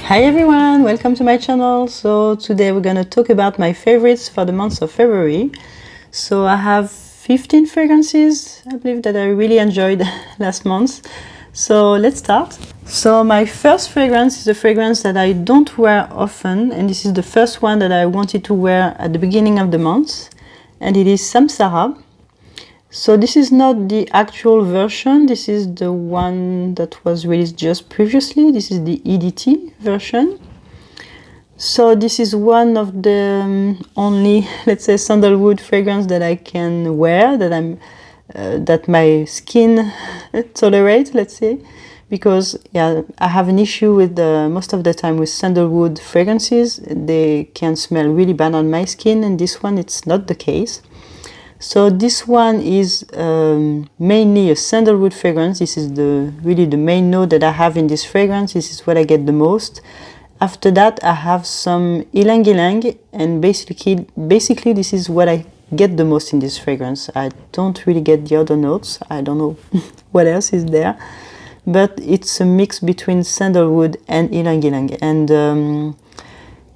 Hi everyone, welcome to my channel. So today we're gonna talk about my favorites for the month of February. So I have 15 fragrances, I believe, that I really enjoyed last month. So let's start. So my first fragrance is a fragrance that I don't wear often, and this is the first one that I wanted to wear at the beginning of the month, and it is Samsara. So this is not the actual version, this is the one that was released just previously. This is the EDT version. So this is one of the only, let's say, sandalwood fragrance that I can wear, that my skin tolerates, let's say, because yeah, I have an issue with most of the time with sandalwood fragrances. They can smell really bad on my skin, and this one it's not the case. So this one is mainly a sandalwood fragrance. This is really the main note that I have in this fragrance. This is what I get the most. After that, I have some ylang ylang, and basically this is what I get the most in this fragrance. I don't really get the other notes. I don't know what else is there, but it's a mix between sandalwood and ylang ylang, and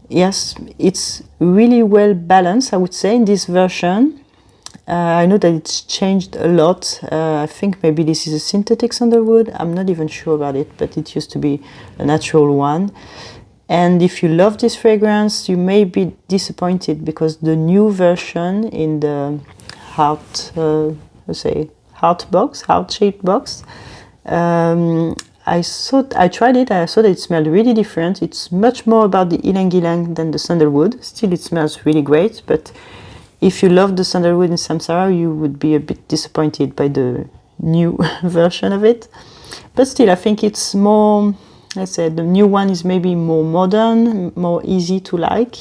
yes, it's really well balanced, I would say, in this version. I know that it's changed a lot. I think maybe this is a synthetic sandalwood. I'm not even sure about it, but it used to be a natural one. And if you love this fragrance, you may be disappointed because the new version in the heart shaped box. I tried it. I saw that it smelled really different. It's much more about the ylang ylang than the sandalwood. Still, it smells really great, but if you love the sandalwood in Samsara, you would be a bit disappointed by the new version of it. But still, I think it's more, let's say, the new one is maybe more modern, more easy to like.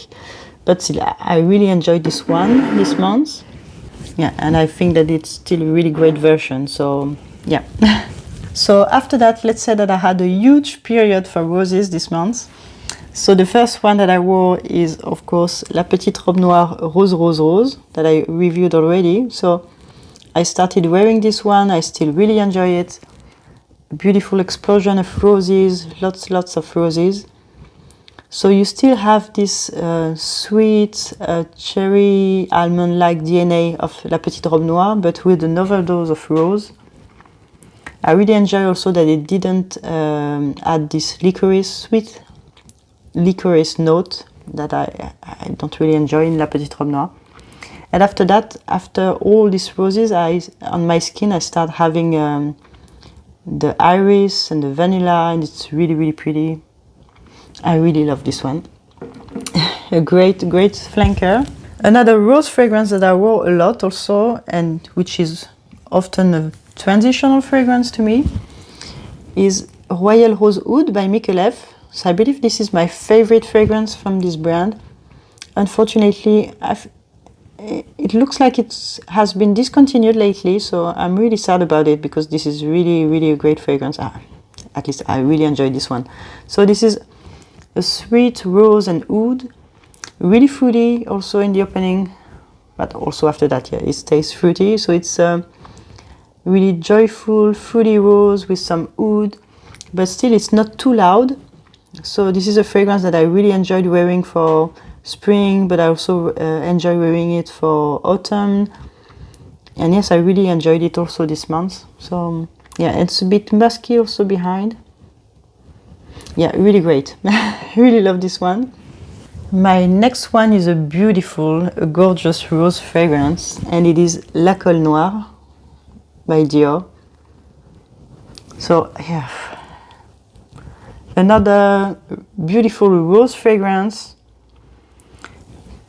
But still, I really enjoyed this one this month. Yeah, and I think that it's still a really great version, so yeah. So after that, let's say that I had a huge period for roses this month. So the first one that I wore is, of course, La Petite Robe Noire Rose Rose Rose that I reviewed already. So I started wearing this one. I still really enjoy it. Beautiful explosion of roses, lots of roses. So you still have this sweet cherry almond-like DNA of La Petite Robe Noire, but with an overdose of rose. I really enjoy also that it didn't add this sweet licorice note that I don't really enjoy in La Petite Robe Noire. And after that, after all these roses, on my skin I start having the iris and the vanilla, and it's really pretty. I really love this one. A great flanker. Another rose fragrance that I wore a lot also, and which is often a transitional fragrance to me, is Royal Rose Oud by Micallef. So I believe this is my favorite fragrance from this brand. Unfortunately, it looks like it has been discontinued lately, so I'm really sad about it because this is really a great fragrance. At least I really enjoyed this one. So this is a sweet rose and oud, really fruity also in the opening, but also after that, yeah, it stays fruity. So it's really joyful, fruity rose with some oud, but still it's not too loud. So this is a fragrance that I really enjoyed wearing for spring, but I also enjoy wearing it for autumn. And yes, I really enjoyed it also this month. So yeah, it's a bit musky also behind. Yeah, really great. Really love this one. My next one is a gorgeous rose fragrance, and it is La Col Noir by Dior. So yeah, another beautiful rose fragrance,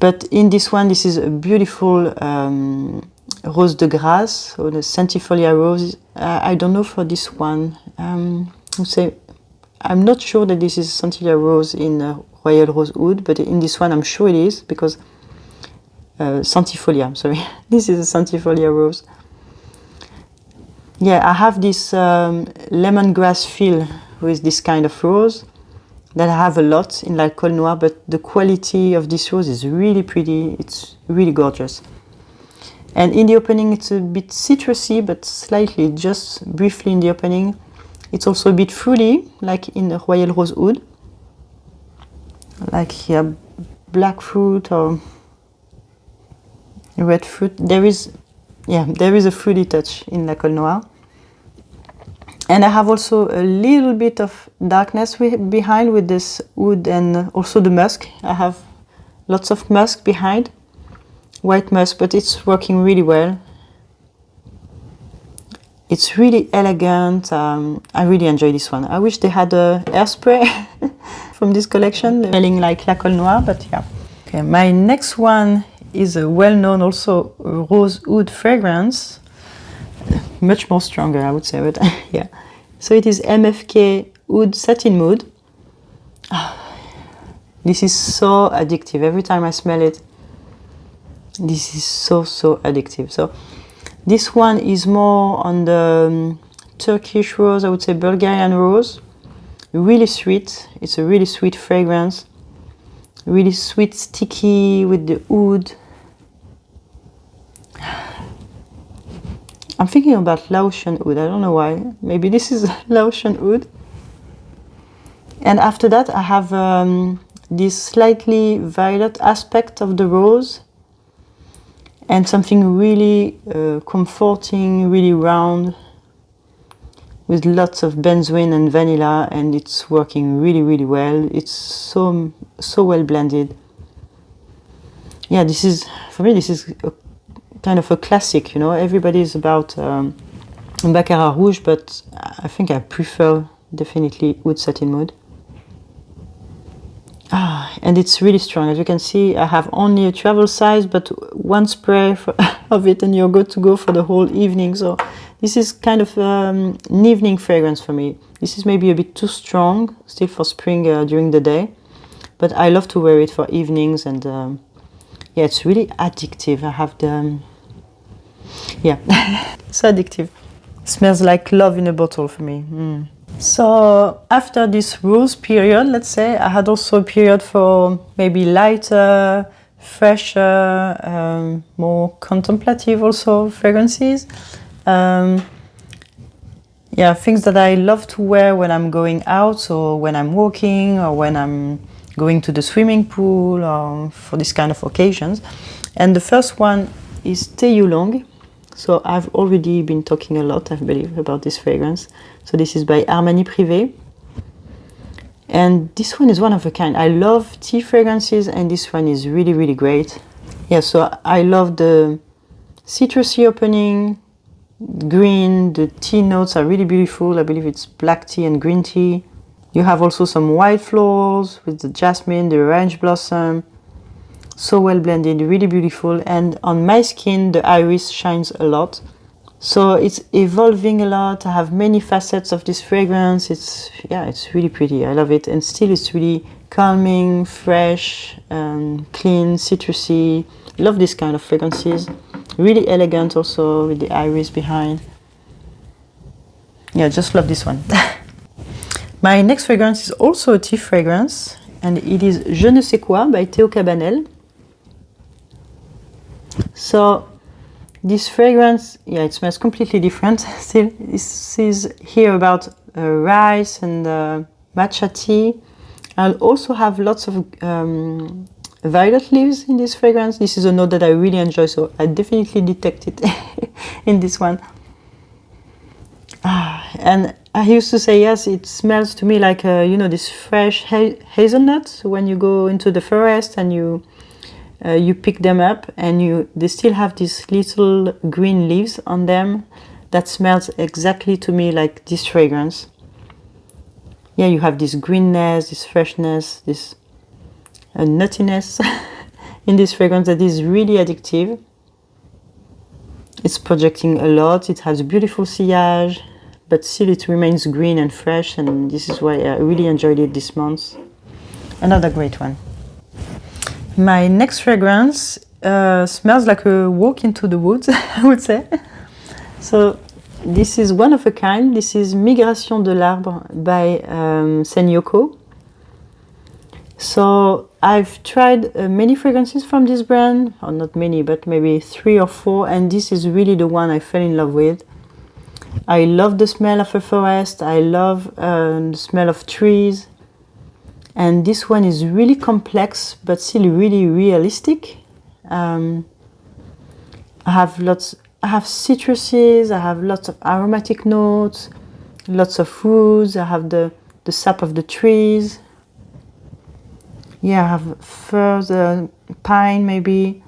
but in this one, this is a beautiful rose de grace, or the centifolia rose. I don't know for this one. I'm not sure that this is centifolia rose in Royal Rose Oud, but in this one I'm sure it is, because centifolia, I'm sorry. This is a centifolia rose. Yeah, I have this lemongrass feel with this kind of rose that I have a lot in like Col Noir, but the quality of this rose is really pretty. It's really gorgeous. And in the opening, it's a bit citrusy, but slightly, just briefly in the opening. It's also a bit fruity, like in Royal Rose Oud. like yeah, black fruit or red fruit. There is a fruity touch in la Col Noir. And I have also a little bit of darkness behind with this wood and also the musk. I have lots of musk behind, white musk, but it's working really well. It's really elegant. I really enjoy this one. I wish they had a hairspray from this collection, smelling like la Col Noir, but yeah. Okay, my next one is a well-known also rose oud fragrance. Much more stronger, I would say, but yeah. So it is MFK Oud Satin Mood. This is so addictive. Every time I smell it, this is so addictive. So this one is more on the Turkish rose, I would say Bulgarian rose. Really sweet. It's a really sweet fragrance. Really sweet, sticky with the oud. I'm thinking about Laotian oud, I don't know why. Maybe this is Laotian oud. And after that I have this slightly violet aspect of the rose and something really comforting, really round with lots of benzoin and vanilla, and it's working really well. It's so well blended. Yeah, this is, for me, this is a kind of a classic, you know. Everybody is about Baccarat Rouge, but I think I prefer definitely Oud Satin Mood. And it's really strong. As you can see, I have only a travel size, but one spray of it and you're good to go for the whole evening. So this is kind of an evening fragrance for me. This is maybe a bit too strong, still for spring during the day, but I love to wear it for evenings, and yeah, it's really addictive. I have the yeah, so addictive. Smells like love in a bottle for me. So after this rose period, let's say, I had also a period for maybe lighter, fresher, more contemplative also fragrances. Yeah, things that I love to wear when I'm going out, or when I'm walking, or when I'm going to the swimming pool, or for this kind of occasions. And the first one is Yulong. So I've already been talking a lot, I believe, about this fragrance. So this is by Armani Privé. And this one is one of a kind. I love tea fragrances, and this one is really great. Yeah, so I love the citrusy opening, green, the tea notes are really beautiful. I believe it's black tea and green tea. You have also some white florals with the jasmine, the orange blossom. So well blended, really beautiful. And on my skin, the iris shines a lot. So it's evolving a lot. I have many facets of this fragrance. It's really pretty. I love it. And still it's really calming, fresh, clean, citrusy. Love this kind of fragrances. Really elegant also with the iris behind. Yeah, just love this one. My next fragrance is also a tea fragrance, and it is Je ne sais quoi by Teo Cabanel. So this fragrance, yeah, it smells completely different. Still, this is here about rice and matcha tea. I'll also have lots of violet leaves in this fragrance. This is a note that I really enjoy, so I definitely detect it in this one. And I used to say, yes, it smells to me like, you know, this fresh hazelnut when you go into the forest and you pick them up, and they still have these little green leaves on them. That smells exactly to me like this fragrance. Yeah, you have this greenness, this freshness, this nuttiness in this fragrance that is really addictive. It's projecting a lot. It has a beautiful sillage, but still it remains green and fresh, and this is why I really enjoyed it this month. Another great one. My next fragrance smells like a walk into the woods, I would say. So this is one of a kind. This is Migration de l'Arbre by Senyoko. So I've tried many fragrances from this brand, or not many, but maybe 3 or 4, and this is really the one I fell in love with. I love the smell of a forest. I love the smell of trees. And this one is really complex, but still really realistic. I have citruses, I have lots of aromatic notes, lots of woods, I have the sap of the trees. Yeah, I have fir, pine maybe.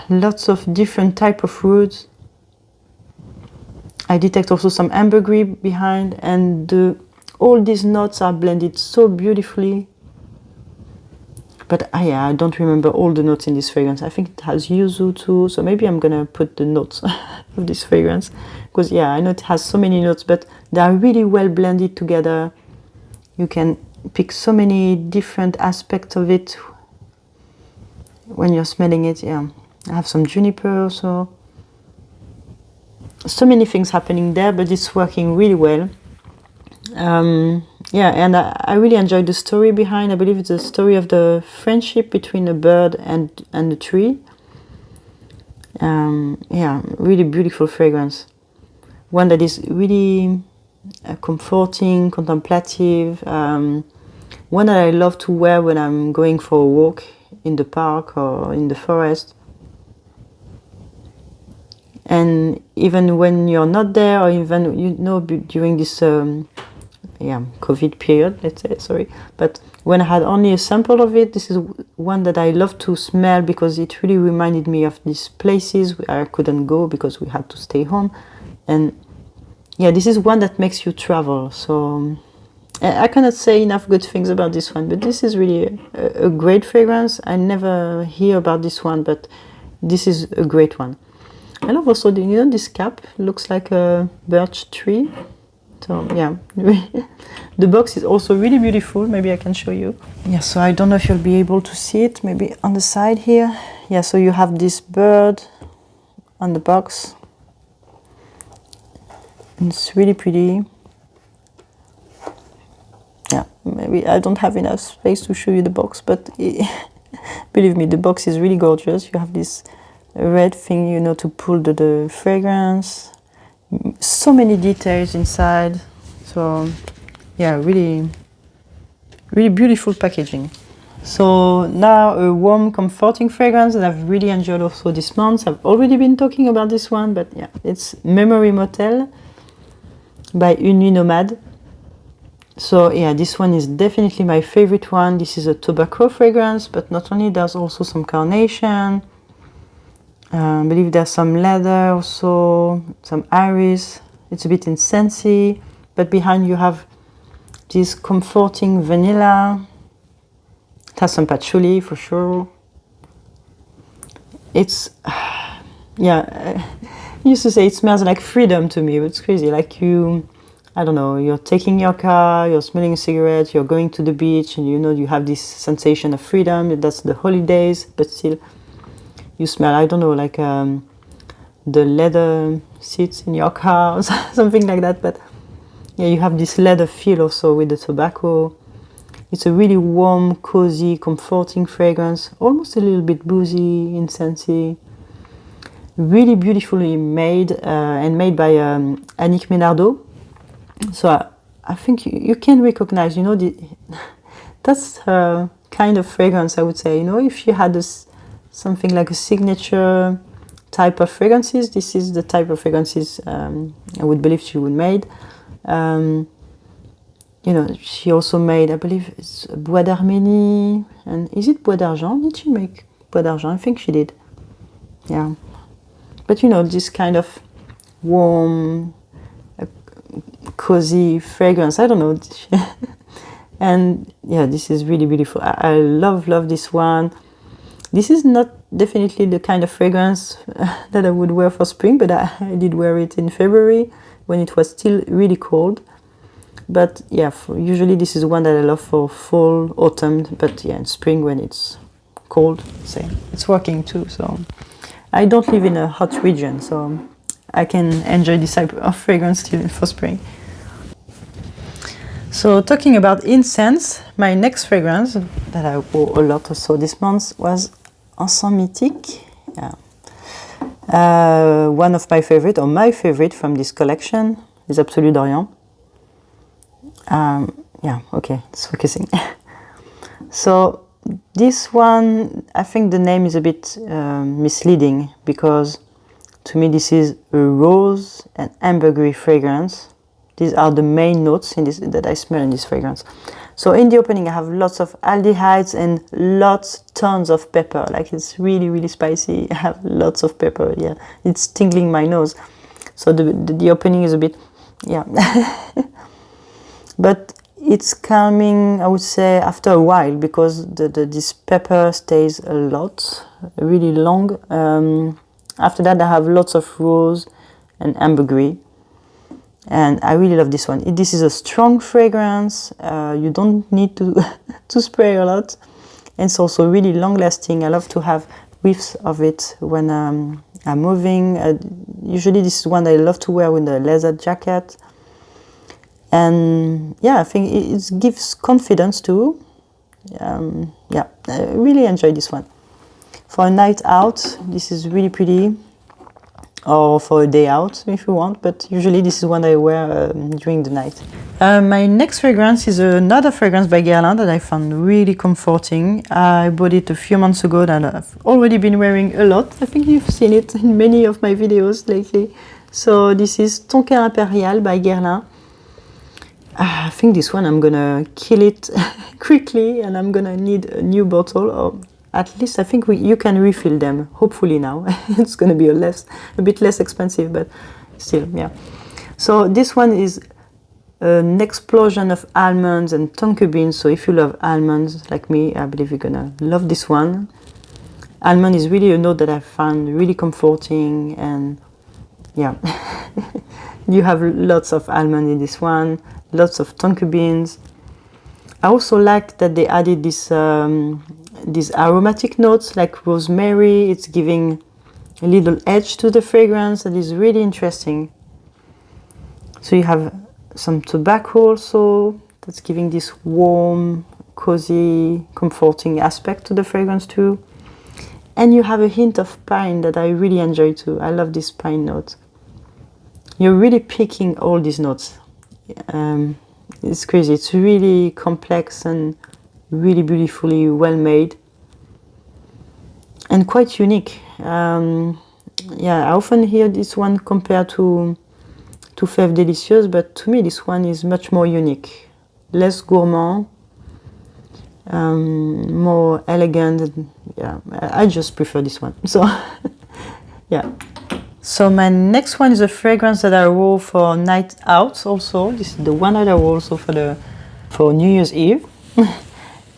Lots of different type of woods. I detect also some ambergris behind, and all these notes are blended so beautifully. But yeah, I don't remember all the notes in this fragrance. I think it has yuzu too, so maybe I'm gonna put the notes of this fragrance, because yeah, I know it has so many notes, but they are really well blended together. You can pick so many different aspects of it when you're smelling it. Yeah, I have some juniper also. So many things happening there, but it's working really well. Yeah, and I really enjoyed the story behind. I believe it's the story of the friendship between a bird and the tree. Yeah, really beautiful fragrance. One that is really comforting, contemplative. One that I love to wear when I'm going for a walk in the park or in the forest. And even when you're not there, or even, you know, during this COVID period, let's say, sorry, but when I had only a sample of it, this is one that I love to smell, because it really reminded me of these places where I couldn't go because we had to stay home. And yeah, this is one that makes you travel. So I cannot say enough good things about this one, but this is really a great fragrance. I never hear about this one, but this is a great one. I love also the, you know, this cap looks like a birch tree. So yeah, the box is also really beautiful. Maybe I can show you. Yeah, so I don't know if you'll be able to see it. Maybe on the side here. Yeah, so you have this bird on the box. And it's really pretty. Yeah, maybe I don't have enough space to show you the box, but believe me, the box is really gorgeous. You have this red thing, you know, to pull the fragrance. So many details inside. So yeah, really beautiful packaging. So now a warm, comforting fragrance that I've really enjoyed also this month. I've already been talking about this one, but yeah, it's Memory Motel by Nuit Nomade. So yeah, this one is definitely my favorite one. This is a tobacco fragrance, but not only, there's also some carnation. I believe there's some leather also, some iris. It's a bit incensey, but behind you have this comforting vanilla. It has some patchouli for sure. It's, yeah, I used to say it smells like freedom to me, but it's crazy. Like you, I don't know, you're taking your car, you're smelling a cigarette, you're going to the beach, and you know you have this sensation of freedom. That's the holidays, but still you smell, I don't know, like the leather seats in your car or something like that. But yeah, you have this leather feel also with the tobacco. It's a really warm, cozy, comforting fragrance, almost a little bit boozy, incensey. Really beautifully made, and made by Annick Menardo. So I think you can recognize, you know, that's her kind of fragrance, I would say. You know, if she had this something like a signature type of fragrances, this is the type of fragrances I would believe she would made. You know, she also made, I believe it's Bois d'Arménie, and is it Bois d'Argent? Did she make Bois d'Argent? I think she did. Yeah. But you know, this kind of warm, cozy fragrance, I don't know. And yeah, this is really beautiful. I love this one. This is not definitely the kind of fragrance that I would wear for spring, but I did wear it in February when it was still really cold. But yeah, usually this is one that I love for fall, autumn, but yeah, in spring when it's cold, same. It's working too, so I don't live in a hot region, so I can enjoy this type of fragrance still for spring. So talking about incense, my next fragrance that I wore a lot also this month was Encens mythique. Yeah. One of my favorite, or my favorite from this collection is Absolu d'Orient. Yeah, okay, it's focusing. So this one, I think the name is a bit misleading, because to me this is a rose and ambergris fragrance. These are the main notes in this that I smell in this fragrance. So in the opening I have lots of aldehydes and tons of pepper. Like, it's really spicy. I have lots of pepper. Yeah, it's tingling my nose. So the opening is a bit, yeah. But it's calming, I would say, after a while, because this pepper stays a lot, really long. After that I have lots of rose and ambergris. And I really love this one. This is a strong fragrance. You don't need to to spray a lot. And it's also really long lasting. I love to have whiffs of it when I'm moving. Usually this is one I love to wear with a leather jacket. And yeah, I think it gives confidence too. Yeah, I really enjoy this one. For a night out, this is really pretty. Or for a day out if you want, but usually this is one I wear during the night. My next fragrance is another fragrance by Guerlain that I found really comforting. I bought it a few months ago and I've already been wearing a lot. I think you've seen it in many of my videos lately. So this is Tonka Impérial by Guerlain. I think this one I'm gonna kill it quickly, and I'm gonna need a new bottle, or at least I think you can refill them, hopefully now. It's going to be a bit less expensive, but still, yeah. So this one is an explosion of almonds and tonka beans. So if you love almonds like me, I believe you're going to love this one. Almond is really a note that I found really comforting, and yeah. You have lots of almond in this one, lots of tonka beans. I also like that they added these aromatic notes like rosemary. It's giving a little edge to the fragrance that is really interesting. So you have some tobacco also, that's giving this warm, cozy, comforting aspect to the fragrance too. And you have a hint of pine that I really enjoy too. I love this pine note. You're really picking all these notes. It's crazy. It's really complex and really beautifully well made and quite unique. Yeah, I often hear this one compared to Fève Délicieuse, but to me this one is much more unique, less gourmand, more elegant. Yeah, I just prefer this one. So yeah. So my next one is a fragrance that I wore for night out also. This is the one that I wore also for New Year's Eve.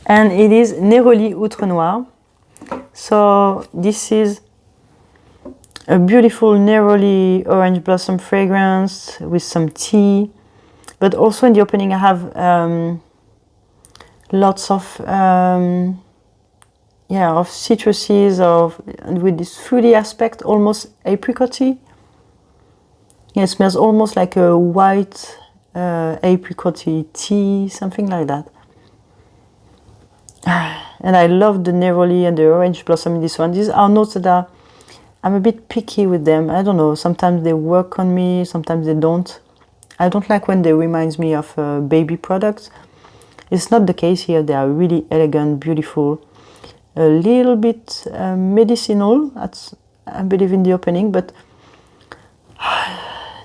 And it is Neroli Outrenoir. So this is a beautiful Neroli orange blossom fragrance with some tea. But also in the opening I have lots of citruses, with this fruity aspect, almost apricotty. Yeah, it smells almost like a white apricotty tea, something like that. And I love the Neroli and the orange blossom in this one. These are notes that I'm a bit picky with them. I don't know, sometimes they work on me, sometimes they don't. I don't like when they remind me of baby products. It's not the case here. They are really elegant, beautiful. A little bit medicinal, I believe, in the opening, but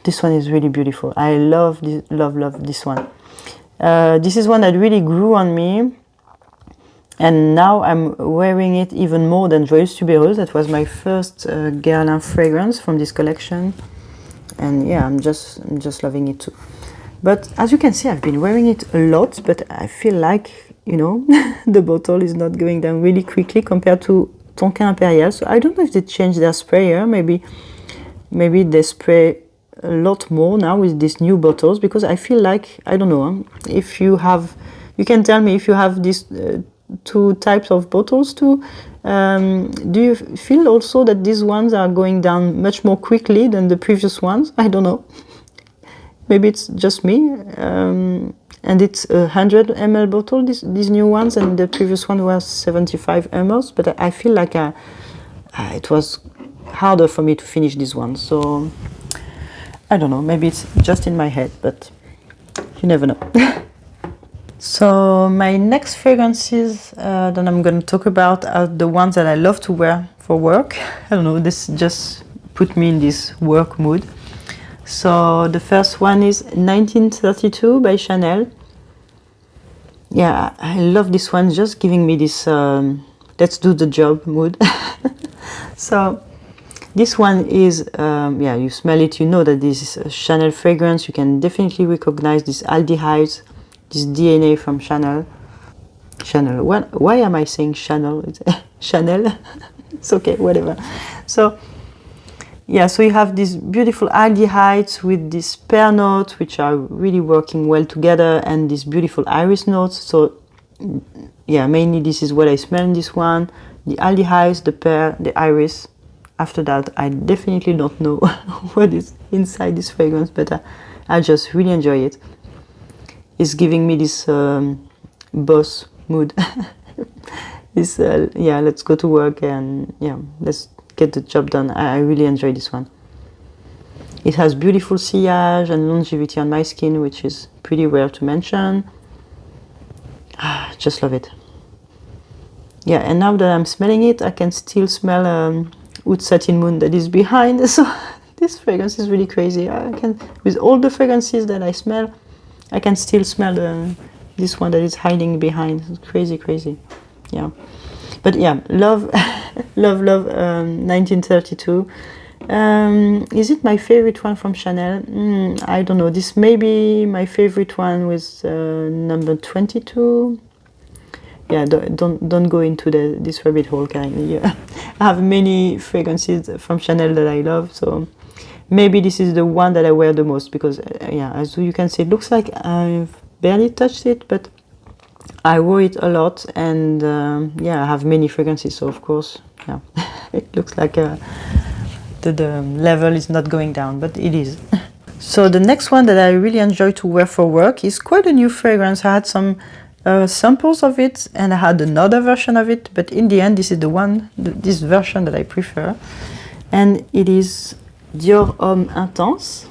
this one is really beautiful. I love this one. This is one that really grew on me, and now I'm wearing it even more than Joyeuse Tubéreuse. That was my first Guerlain fragrance from this collection, and yeah, I'm just loving it too. But as you can see, I've been wearing it a lot, but I feel like, you know, the bottle is not going down really quickly compared to Tonka Impérial. So I don't know if they changed their sprayer. Maybe they spray a lot more now with these new bottles, because I feel like, I don't know, if you can tell me if you have these two types of bottles too. Do you feel also that these ones are going down much more quickly than the previous ones? I don't know. Maybe it's just me. And it's a 100 ml bottle, these new ones, and the previous one was 75 ml. But I feel like it was harder for me to finish this one. So I don't know, maybe it's just in my head, but you never know. So my next fragrances that I'm going to talk about are the ones that I love to wear for work. I don't know, this just put me in this work mood. So the first one is 1932 by Chanel. Yeah, I love this one, just giving me this let's do the job mood. So this one is, yeah, you smell it, you know that this is a Chanel fragrance. You can definitely recognize this aldehydes, this DNA from Chanel. Chanel, why am I saying Chanel? It's Chanel? It's okay, whatever. So yeah, so you have these beautiful aldehydes with these pear notes, which are really working well together, and these beautiful iris notes. So yeah, mainly this is what I smell in this one. The aldehydes, the pear, the iris. After that, I definitely don't know what is inside this fragrance, but I just really enjoy it. It's giving me this boss mood. This, yeah, let's go to work and yeah, let's get the job done. I really enjoy this one. It has beautiful sillage and longevity on my skin, which is pretty rare to mention. Just love it. Yeah, and now that I'm smelling it, I can still smell Oud Satin Moon that is behind. So this fragrance is really crazy. I can, with all the fragrances that I smell, I can still smell this one that is hiding behind. It's crazy, crazy. Yeah, but yeah, love, love, love 1932. Is it my favorite one from Chanel? I don't know. This may be my favorite one with number 22. Yeah, don't go into this rabbit hole, kind. Yeah, I have many fragrances from Chanel that I love, so maybe this is the one that I wear the most because yeah, as you can see, it looks like I've barely touched it, but I wore it a lot, and yeah, I have many fragrances, so of course, yeah, it looks like the level is not going down, but it is. So the next one that I really enjoy to wear for work is quite a new fragrance. I had some samples of it, and I had another version of it, but in the end, this is the one, this version that I prefer, and it is Dior Homme Intense.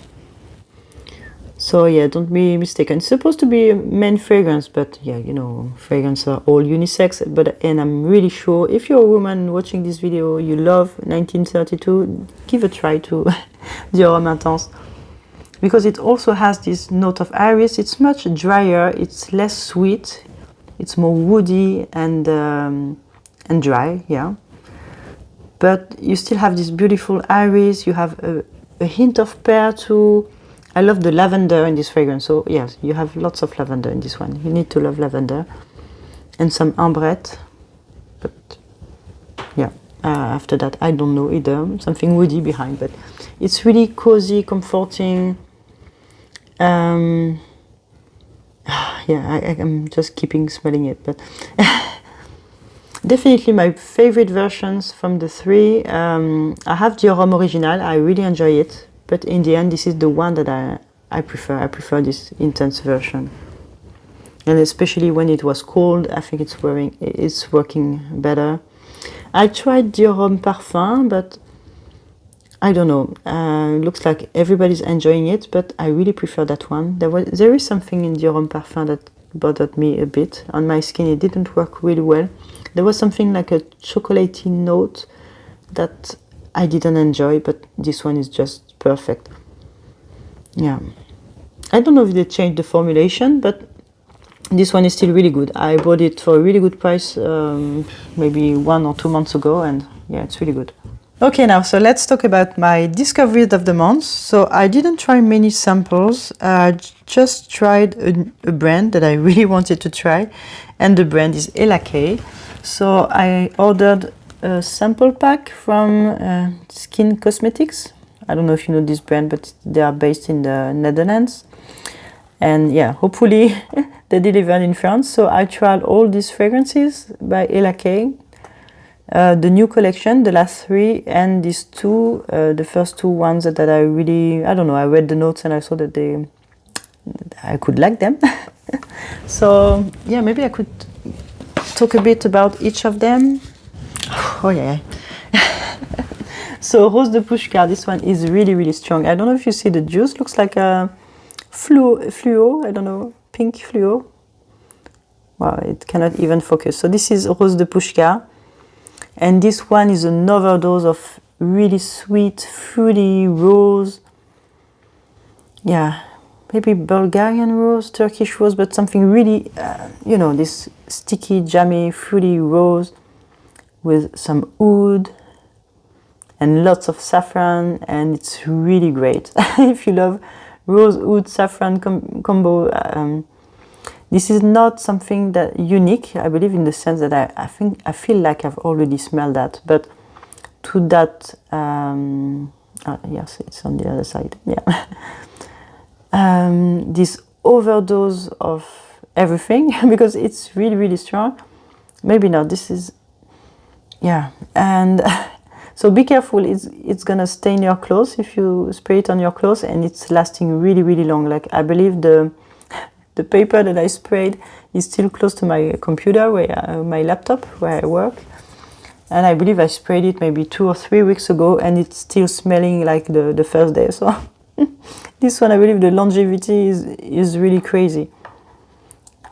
So yeah, don't be mistaken. It's supposed to be a men fragrance, but yeah, you know, fragrances are all unisex. And I'm really sure if you're a woman watching this video, you love 1932, give a try to Dior Homme Intense, because it also has this note of iris. It's much drier. It's less sweet. It's more woody and dry. Yeah, but you still have this beautiful iris. You have a hint of pear too. I love the lavender in this fragrance, so yes, you have lots of lavender in this one. You need to love lavender. And some ambrette, but yeah, after that, I don't know either, something woody behind, but it's really cozy, comforting. Yeah, I'm just keeping smelling it, but definitely my favorite versions from the three. I have Dior Homme Original, I really enjoy it. But in the end, this is the one that I prefer. I prefer this intense version. And especially when it was cold, I think it's working better. I tried Dior Homme Parfum, but I don't know. Looks like everybody's enjoying it, but I really prefer that one. There is something in Dior Homme Parfum that bothered me a bit. On my skin, it didn't work really well. There was something like a chocolatey note that I didn't enjoy, but this one is just perfect. Yeah, I don't know if they changed the formulation, but this one is still really good. I bought it for a really good price maybe 1 or 2 months ago, and yeah, it's really good. Okay, now so let's talk about my discoveries of the month. So I didn't try many samples. I just tried a brand that I really wanted to try, and the brand is Elake. So I ordered a sample pack from Skin Cosmetics. I don't know if you know this brand, but they are based in the Netherlands. And yeah, hopefully they delivered in France. So I tried all these fragrances by Elake. The new collection, the last 3, and these 2, the first 2 ones that I really, I don't know, I read the notes and I saw that I could like them. So yeah, maybe I could talk a bit about each of them. Oh yeah. So Rose de Pushkar, this one is really, really strong. I don't know if you see the juice, looks like a fluo, I don't know, pink fluo. Wow, it cannot even focus. So this is Rose de Pushkar, and this one is an overdose of really sweet, fruity rose. Yeah, maybe Bulgarian rose, Turkish rose, but something really, you know, this sticky, jammy, fruity rose with some oud and lots of saffron, and it's really great. If you love rose, oud, saffron combo, this is not something that unique, I believe, in the sense that I feel like I've already smelled that, but to that, yes, it's on the other side, yeah. This overdose of everything, because it's really, really strong. Maybe not, this is, yeah, and so be careful, it's gonna stain your clothes if you spray it on your clothes, and it's lasting really, really long. Like, I believe the paper that I sprayed is still close to my computer, my laptop where I work. And I believe I sprayed it maybe 2 or 3 weeks ago, and it's still smelling like the first day. So this one, I believe the longevity is really crazy.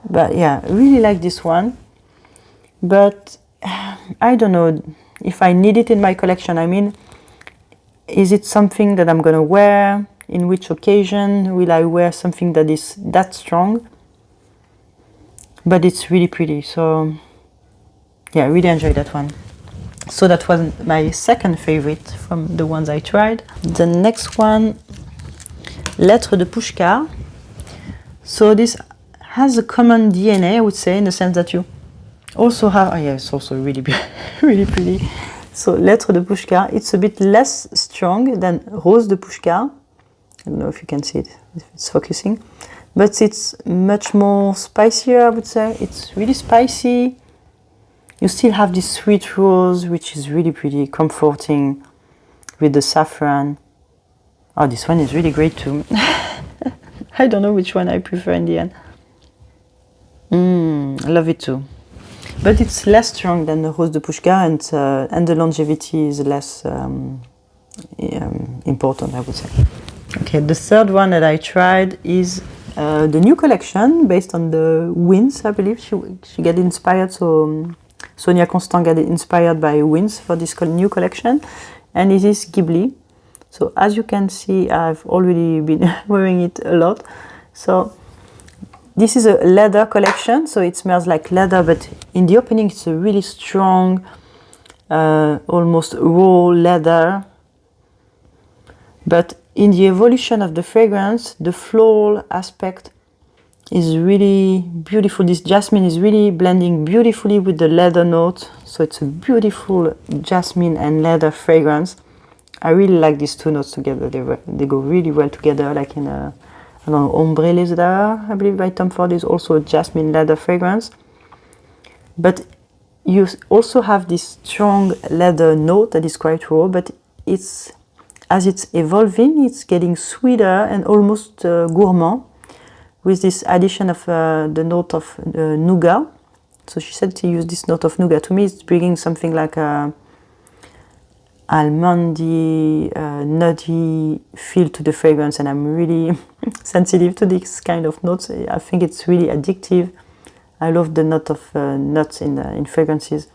But yeah, I really like this one. But I don't know if I need it in my collection. I mean, is it something that I'm gonna wear? In which occasion will I wear something that is that strong? But it's really pretty, so yeah, I really enjoyed that one. So that was my second favorite from the ones I tried. The next one, Lettre de Pushkar. So this has a common DNA, I would say, in the sense that you also have, oh yeah, it's also really, really pretty. So Lettre de Pushkar, it's a bit less strong than Rose de Pushkar. I don't know if you can see it, if it's focusing, but it's much more spicier, I would say. It's really spicy. You still have this sweet rose, which is really pretty, comforting, with the saffron. Oh, this one is really great too. I don't know which one I prefer in the end. I love it too. But it's less strong than the Rose de Pushkar, and the longevity is less important, I would say. Okay, the third one that I tried is the new collection based on the winds, I believe. She got inspired, so Sonia Constant got inspired by winds for this new collection, and it is Ghibli. So as you can see, I've already been wearing it a lot. So this is a leather collection, so it smells like leather, but in the opening it's a really strong, almost raw leather. But in the evolution of the fragrance, the floral aspect is really beautiful. This jasmine is really blending beautifully with the leather note. So it's a beautiful jasmine and leather fragrance. I really like these two notes together. They go really well together, like in a, I don't know, Ombre Leather, I believe by Tom Ford, is also a jasmine leather fragrance. But you also have this strong leather note that is quite raw, but as it's evolving, it's getting sweeter and almost gourmand, with this addition of the note of nougat. So she said to use this note of nougat. To me, it's bringing something like a almondy, nutty feel to the fragrance, and I'm really sensitive to this kind of notes. I think it's really addictive. I love the note of nuts in fragrances,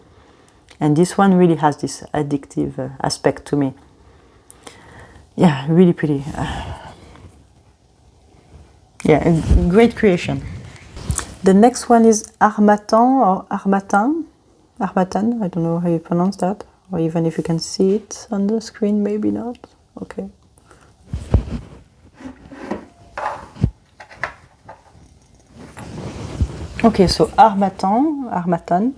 and this one really has this addictive aspect to me. Yeah, really pretty. Yeah, a great creation. The next one is Harmattan or Harmattan. Harmattan, I don't know how you pronounce that, or even if you can see it on the screen, maybe not. Okay. Okay, so Harmattan.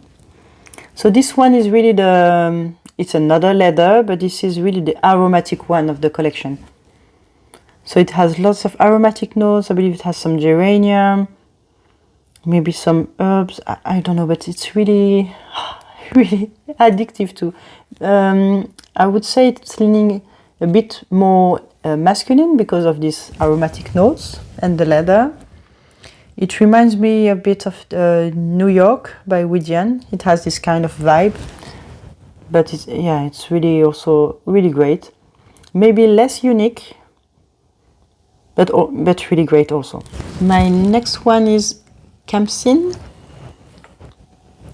So this one is really it's another leather, but this is really the aromatic one of the collection. So it has lots of aromatic notes. I believe it has some geranium, maybe some herbs. I don't know, but it's really, really addictive too. I would say it's leaning a bit more masculine because of these aromatic notes and the leather. It reminds me a bit of New York by Widian. It has this kind of vibe, but it's really also really great. Maybe less unique, but really great also. My next one is Kamsin.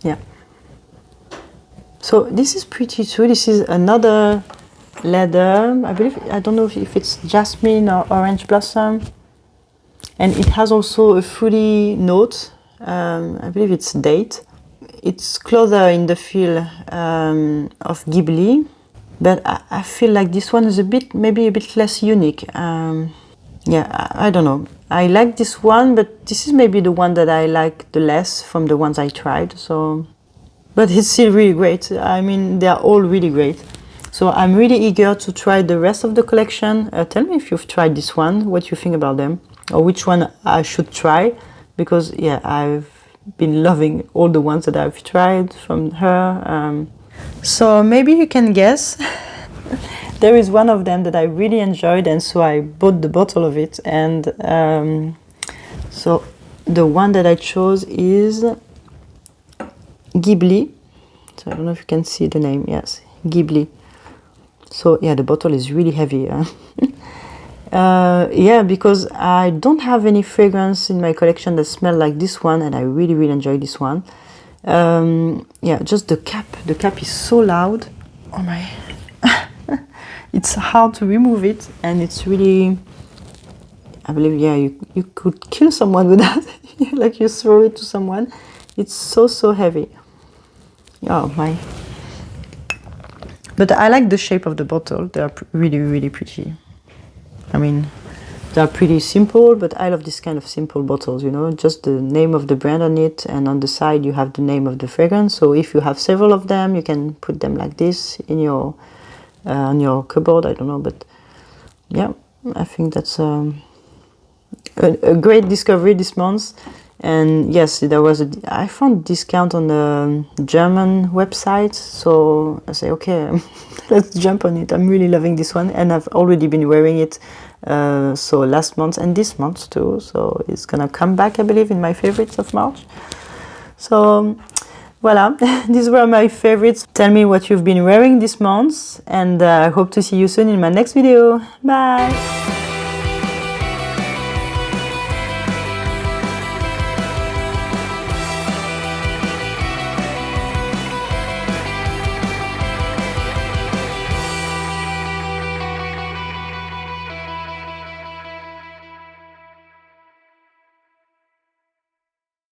Yeah. So this is pretty too. This is another leather. I believe, I don't know if it's jasmine or orange blossom. And it has also a fruity note. I believe it's date. It's closer in the feel of Ghibli, but I feel like this one is maybe a bit less unique. Yeah, I don't know. I like this one, but this is maybe the one that I like the less from the ones I tried. So, but it's still really great. I mean, they are all really great. So I'm really eager to try the rest of the collection. Tell me if you've tried this one, what you think about them, or which one I should try, because yeah, I've been loving all the ones that I've tried from her. So maybe you can guess. There is one of them that I really enjoyed, and so I bought the bottle of it. And so the one that I chose is Ghibli. So I don't know if you can see the name. Yes, Ghibli. So yeah, the bottle is really heavy. Yeah, because I don't have any fragrance in my collection that smell like this one, and I really, really enjoy this one. Yeah, just the cap. The cap is so loud. Oh my. It's hard to remove it, and it's really, I believe, yeah, you could kill someone with that. Like you throw it to someone. It's so heavy. Oh my. But I like the shape of the bottle. They are really, really pretty. I mean, they're pretty simple, but I love this kind of simple bottles, you know, just the name of the brand on it, and on the side you have the name of the fragrance. So if you have several of them, you can put them like this in your on your cupboard. I don't know, but yeah, I think that's a great discovery this month. And yes, there was I found discount on the German website, so I say, okay, let's jump on it. I'm really loving this one, and I've already been wearing it so last month and this month too, so it's gonna come back, I believe, in my favorites of March. So voila, these were my favorites. Tell me what you've been wearing this month, and I hope to see you soon in my next video. Bye!